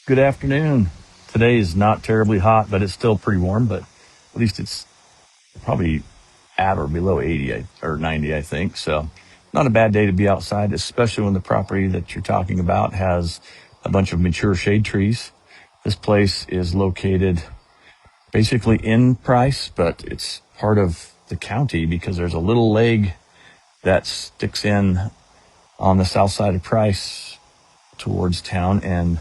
Good afternoon. Today is not terribly hot, but it's still pretty warm, but at least it's probably at or below 80 or 90, I think. So not a bad day to be outside, especially when the property that you're talking about has a bunch of mature shade trees. This place is located basically in Price, but it's part of the county because there's a little leg that sticks in on the south side of Price towards town and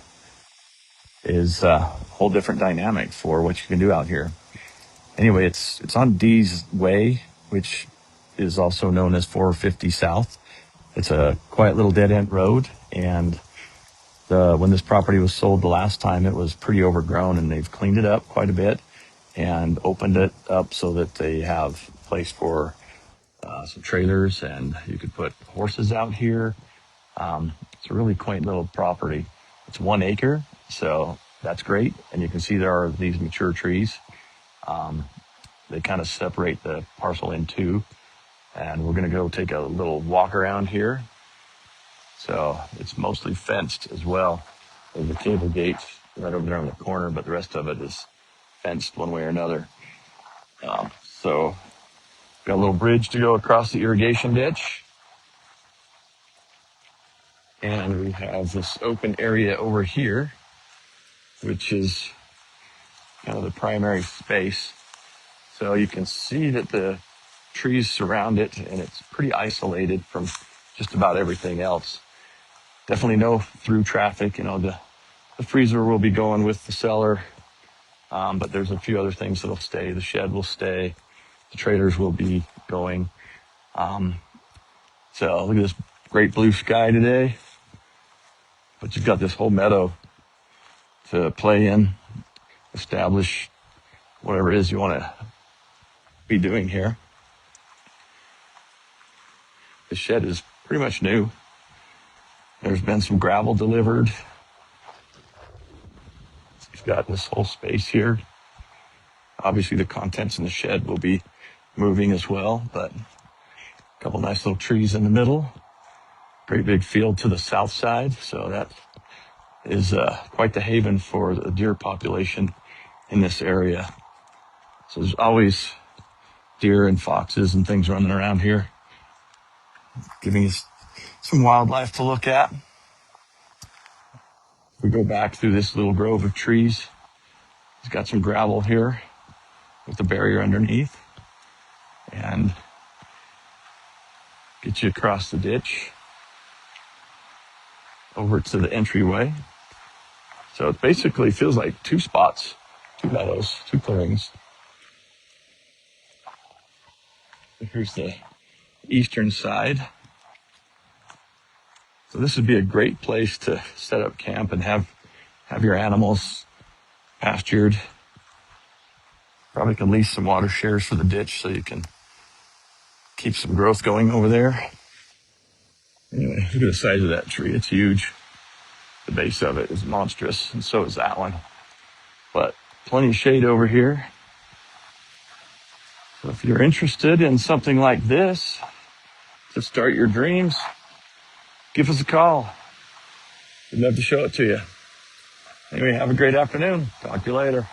is a whole different dynamic for what you can do out here. Anyway, it's on Dee Way, which is also known as 450 South. It's a quiet little dead end road, and when this property was sold the last time, it was pretty overgrown, and they've cleaned it up quite a bit and opened it up so that they have a place for some trailers, and you could put horses out here. It's a really quaint little property. It's 1 acre, so that's great. And you can see there are these mature trees. They kind of separate the parcel in two. And we're going to go take a little walk around here. So it's mostly fenced as well. There's a cable gate right over there on the corner, but the rest of it is fenced one way or another. So got a little bridge to go across the irrigation ditch. And we have this open area over here, which is kind of the primary space. So you can see that the trees surround it, and it's pretty isolated from just about everything else. Definitely no through traffic. The freezer will be going with the seller, but there's a few other things that'll stay. The shed will stay. The trailers will be going. So look at this great blue sky today. But you've got this whole meadow to play in, establish whatever it is you want to be doing here. The shed is pretty much new. There's been some gravel delivered. You've got this whole space here. Obviously the contents in the shed will be moving as well, but a couple nice little trees in the middle. Great big field to the south side, so that is quite the haven for the deer population in this area. So there's always deer and foxes and things running around here, giving us some wildlife to look at. We go back through this little grove of trees. It's got some gravel here with the barrier underneath, and get you across the ditch over to the entryway. So it basically feels like two spots, two meadows, two clearings. Here's the eastern side. So this would be a great place to set up camp and have your animals pastured. Probably can lease some water shares for the ditch so you can keep some growth going over there. Anyway, look at the size of that tree. It's huge. The base of it is monstrous, and so is that one. But plenty of shade over here. So if you're interested in something like this to start your dreams, give us a call. We'd love to show it to you. Anyway, have a great afternoon. Talk to you later.